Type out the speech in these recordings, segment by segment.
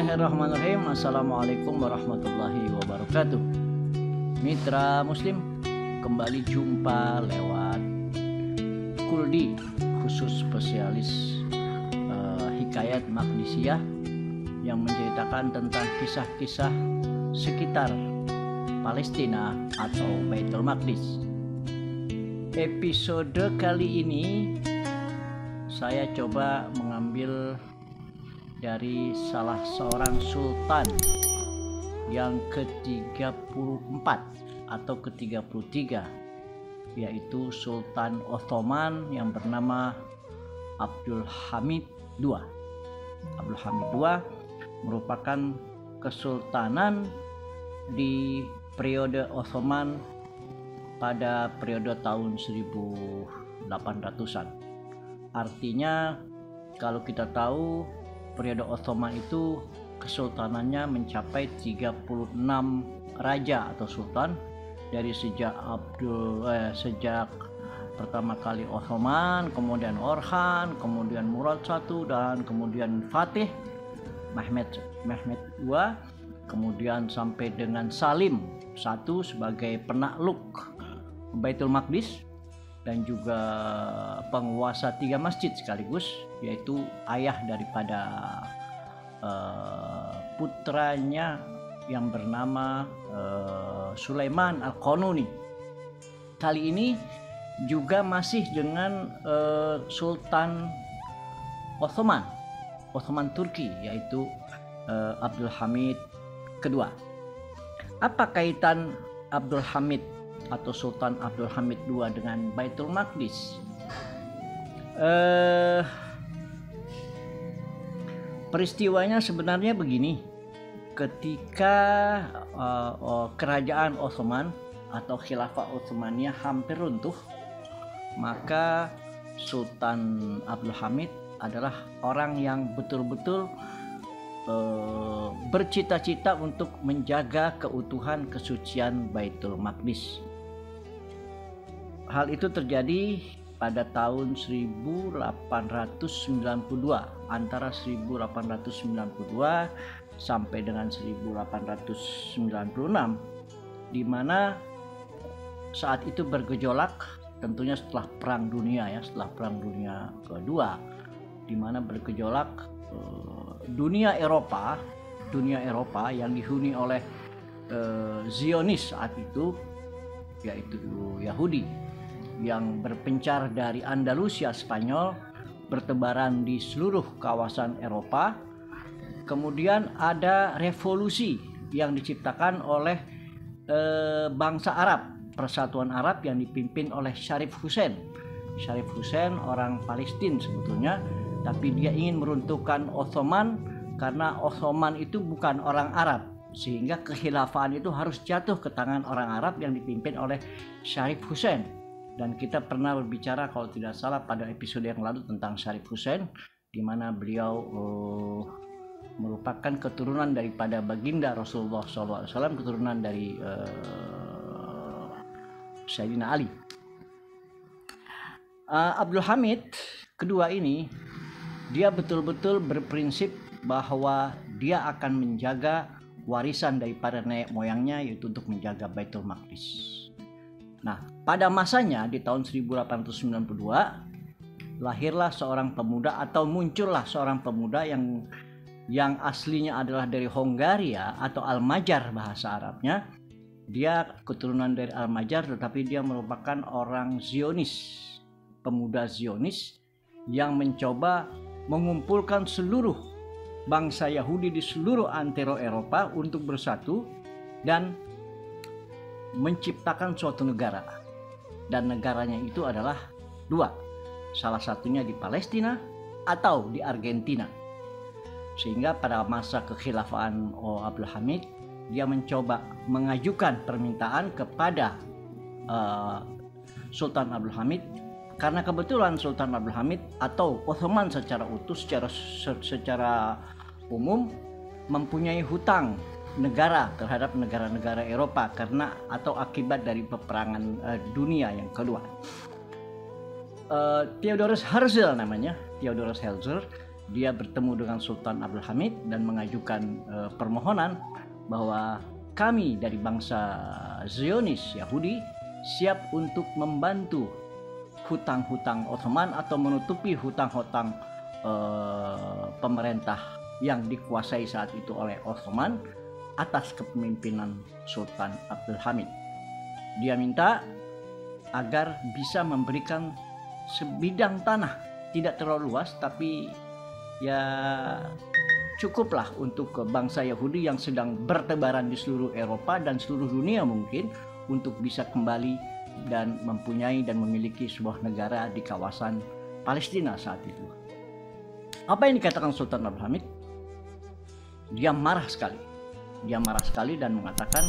Bismillahirrahmanirrahim. Assalamualaikum warahmatullahi wabarakatuh. Mitra Muslim, kembali jumpa lewat Kuldi, khusus spesialis Hikayat Maqdisiyah yang menceritakan tentang kisah-kisah sekitar Palestina atau Baitul Maqdis. Episode kali ini saya coba mengambil dari salah seorang sultan yang ke-34 atau ke-33, yaitu Sultan Ottoman yang bernama Abdul Hamid II. Abdul Hamid II merupakan kesultanan di periode Ottoman pada periode tahun 1800-an. Artinya kalau kita tahu periode Ottoman itu kesultanannya mencapai 36 raja atau sultan, dari sejak pertama kali Ottoman, kemudian Orhan, kemudian Murad I, dan kemudian Fatih Mehmed II, kemudian sampai dengan Salim I sebagai penakluk Baitul Maqdis dan juga penguasa 3 masjid sekaligus, yaitu ayah daripada putranya yang bernama Sulaiman Al-Qanuni. Kali ini juga masih dengan Sultan Ottoman Turki, yaitu Abdul Hamid II. Apa kaitan Abdul Hamid atau Sultan Abdul Hamid II dengan Baitul Maqdis? Peristiwanya sebenarnya begini. Ketika kerajaan Ottoman atau Khilafah Utsmaniyah hampir runtuh, maka Sultan Abdul Hamid adalah orang yang betul-betul bercita-cita untuk menjaga keutuhan kesucian Baitul Maqdis. Hal itu terjadi pada tahun 1892, antara 1892 sampai dengan 1896, di mana saat itu bergejolak, tentunya setelah Perang Dunia setelah Perang Dunia Kedua, di mana bergejolak dunia Eropa yang dihuni oleh Zionis saat itu, yaitu Yahudi yang berpencar dari Andalusia Spanyol, bertebaran di seluruh kawasan Eropa. Kemudian ada revolusi yang diciptakan oleh bangsa Arab, Persatuan Arab yang dipimpin oleh Syarif Hussein. Syarif Hussein orang Palestina sebetulnya, tapi dia ingin meruntuhkan Ottoman karena Ottoman itu bukan orang Arab, sehingga kekhilafaan itu harus jatuh ke tangan orang Arab yang dipimpin oleh Syarif Hussein. Dan kita pernah berbicara kalau tidak salah pada episode yang lalu tentang Syarif Hussein, di mana beliau merupakan keturunan daripada baginda Rasulullah SAW, keturunan dari Sayyidina Ali. Abdul Hamid kedua ini, dia betul-betul berprinsip bahwa dia akan menjaga warisan daripada nenek moyangnya, yaitu untuk menjaga Baitul Maqdis. Nah, pada masanya di tahun 1892 lahirlah seorang pemuda, atau muncullah seorang pemuda yang aslinya adalah dari Hongaria atau Al-Majar bahasa Arabnya. Dia keturunan dari Al-Majar, tetapi dia merupakan orang Zionis, pemuda Zionis yang mencoba mengumpulkan seluruh bangsa Yahudi di seluruh antero Eropa untuk bersatu dan menciptakan suatu negara. Dan negaranya itu adalah dua, salah satunya di Palestina atau di Argentina. Sehingga pada masa kekhilafaan Abdul Hamid, dia mencoba mengajukan permintaan kepada Sultan Abdul Hamid, karena kebetulan Sultan Abdul Hamid atau Ottoman secara utuh, secara umum mempunyai hutang negara terhadap negara-negara Eropa karena atau akibat dari peperangan dunia yang kedua. Theodorus Herzl namanya, Theodorus Herzl. dia bertemu dengan Sultan Abdul Hamid dan mengajukan permohonan bahwa kami dari bangsa Zionis Yahudi siap untuk membantu hutang-hutang Ottoman atau menutupi hutang-hutang pemerintah yang dikuasai saat itu oleh Ottoman atas kepemimpinan Sultan Abdul Hamid. Dia minta agar bisa memberikan sebidang tanah, tidak terlalu luas tapi ya cukuplah untuk bangsa Yahudi yang sedang bertebaran di seluruh Eropa dan seluruh dunia mungkin untuk bisa kembali dan mempunyai dan memiliki sebuah negara di kawasan Palestina saat itu. Apa yang dikatakan Sultan Abdul Hamid? Dia marah sekali. Dia marah sekali dan mengatakan,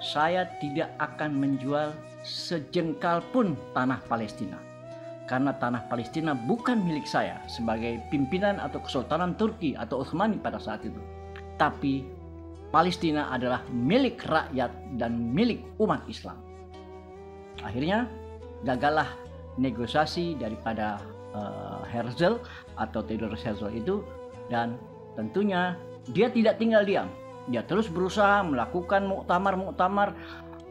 saya tidak akan menjual sejengkal pun tanah Palestina. Karena tanah Palestina bukan milik saya sebagai pimpinan atau Kesultanan Turki atau Utsmani pada saat itu. Tapi Palestina adalah milik rakyat dan milik umat Islam. Akhirnya gagallah negosiasi daripada Herzl atau Theodor Herzl itu, dan tentunya dia tidak tinggal diam. Dia terus berusaha melakukan muktamar-muktamar,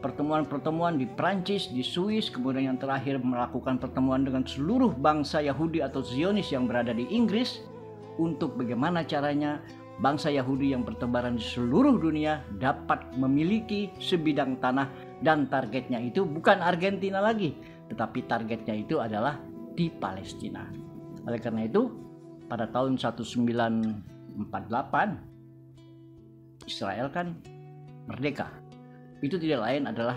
pertemuan-pertemuan di Prancis, di Swiss, kemudian yang terakhir melakukan pertemuan dengan seluruh bangsa Yahudi atau Zionis yang berada di Inggris untuk bagaimana caranya bangsa Yahudi yang bertebaran di seluruh dunia dapat memiliki sebidang tanah, dan targetnya itu bukan Argentina lagi, tetapi targetnya itu adalah di Palestina. Oleh karena itu, pada tahun 1948 Israel kan merdeka. Itu tidak lain adalah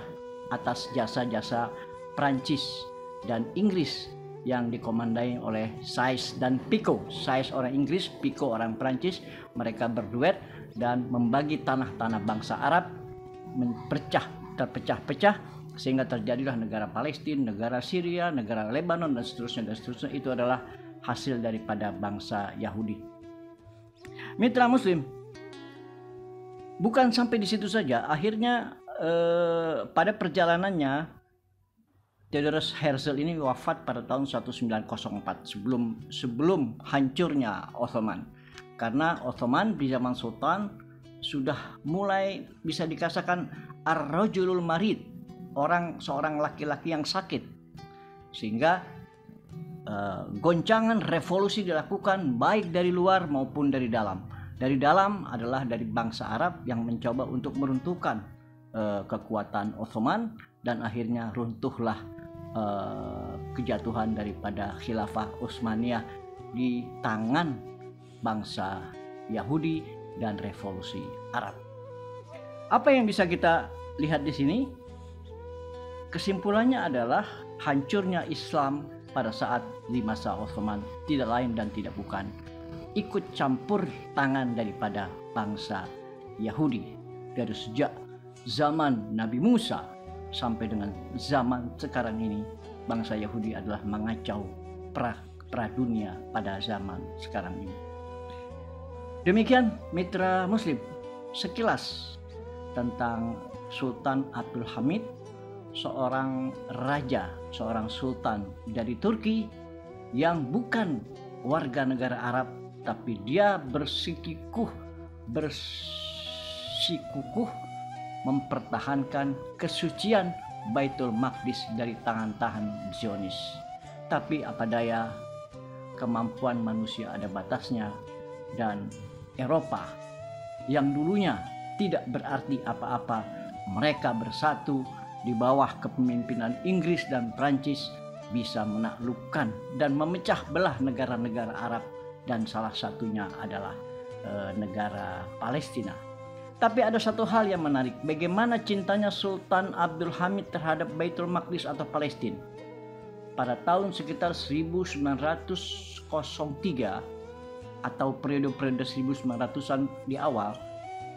atas jasa-jasa Prancis dan Inggris yang dikomandai oleh Sykes dan Picot. Sykes orang Inggris, Picot orang Prancis. Mereka berduet dan membagi tanah-tanah bangsa Arab terpecah-pecah sehingga terjadilah negara Palestina, negara Syria, negara Lebanon dan seterusnya. Itu adalah hasil daripada bangsa Yahudi. Mitra Muslim, bukan sampai di situ saja. Akhirnya pada perjalanannya Theodor Herzl ini wafat pada tahun 1904 sebelum hancurnya Ottoman. Karena Ottoman di zaman Sultan sudah mulai bisa dikatakan ar-rajulul marid, seorang laki-laki yang sakit, sehingga goncangan revolusi dilakukan baik dari luar maupun dari dalam. Dari dalam adalah dari bangsa Arab yang mencoba untuk meruntuhkan kekuatan Ottoman, dan akhirnya runtuhlah kejatuhan daripada khilafah Utsmaniyah di tangan bangsa Yahudi dan revolusi Arab. Apa yang bisa kita lihat di sini? Kesimpulannya adalah hancurnya Islam pada saat di masa Ottoman tidak lain dan tidak bukan ikut campur tangan daripada bangsa Yahudi. Dari sejak zaman Nabi Musa sampai dengan zaman sekarang ini, bangsa Yahudi adalah mengacau pradunia pada zaman sekarang ini. Demikian mitra Muslim, sekilas tentang Sultan Abdul Hamid, seorang raja, seorang sultan dari Turki yang bukan warga negara Arab, tapi dia bersikukuh mempertahankan kesucian Baitul Maqdis dari tangan-tangan Zionis. Tapi apa daya, kemampuan manusia ada batasnya, dan Eropa yang dulunya tidak berarti apa-apa, mereka bersatu di bawah kepemimpinan Inggris dan Prancis bisa menaklukkan dan memecah belah negara-negara Arab, dan salah satunya adalah negara Palestina. Tapi ada satu hal yang menarik, bagaimana cintanya Sultan Abdul Hamid terhadap Baitul Maqdis atau Palestina. Pada tahun sekitar 1903 atau periode-periode 1900-an di awal,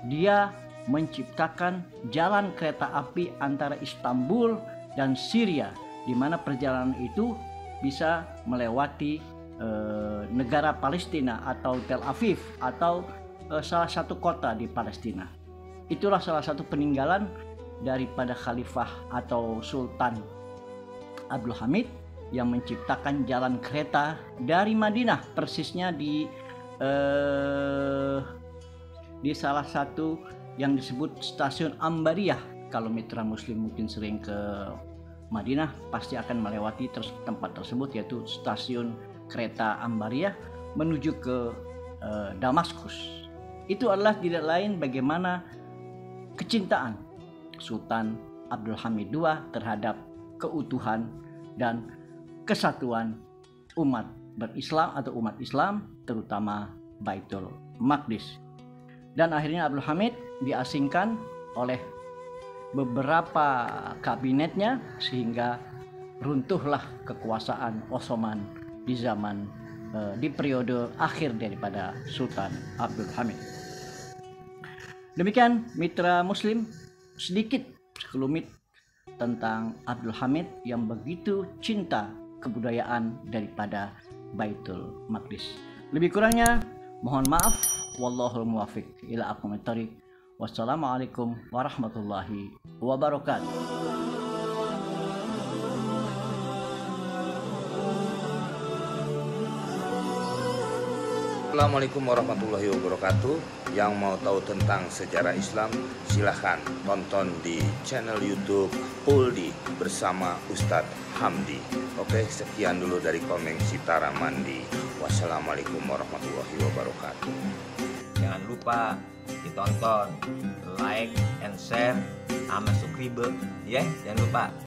dia menciptakan jalan kereta api antara Istanbul dan Syria, di mana perjalanan itu bisa melewati negara Palestina atau Tel Aviv atau salah satu kota di Palestina. Itulah salah satu peninggalan daripada Khalifah atau Sultan Abdul Hamid yang menciptakan jalan kereta dari Madinah, persisnya di salah satu yang disebut stasiun Ambariyah. Kalau mitra muslim mungkin sering ke Madinah pasti akan melewati tempat tersebut, yaitu stasiun kereta Ambariyah menuju ke Damaskus. Itu adalah tidak lain bagaimana kecintaan Sultan Abdul Hamid II terhadap keutuhan dan kesatuan umat berislam atau umat Islam, terutama Baitul Maqdis. Dan akhirnya Abdul Hamid diasingkan oleh beberapa kabinetnya sehingga runtuhlah kekuasaan Ottoman di periode akhir daripada Sultan Abdul Hamid. Demikian mitra muslim, sedikit sekelumit tentang Abdul Hamid yang begitu cinta kebudayaan daripada Baitul Maqdis. Lebih kurangnya mohon maaf. Wallahul muwaffiq ila aqwamit thoriq. Wassalamualaikum warahmatullahi wabarakatuh. Assalamualaikum warahmatullahi wabarakatuh. Yang mau tahu tentang sejarah Islam, silahkan tonton di channel YouTube Puldi bersama Ustadz Hamdi. Oke, sekian dulu dari Komeng Sitara Mandi. Wassalamualaikum warahmatullahi wabarakatuh. Jangan lupa ditonton, like, and share, sama subscribe, ya, jangan lupa.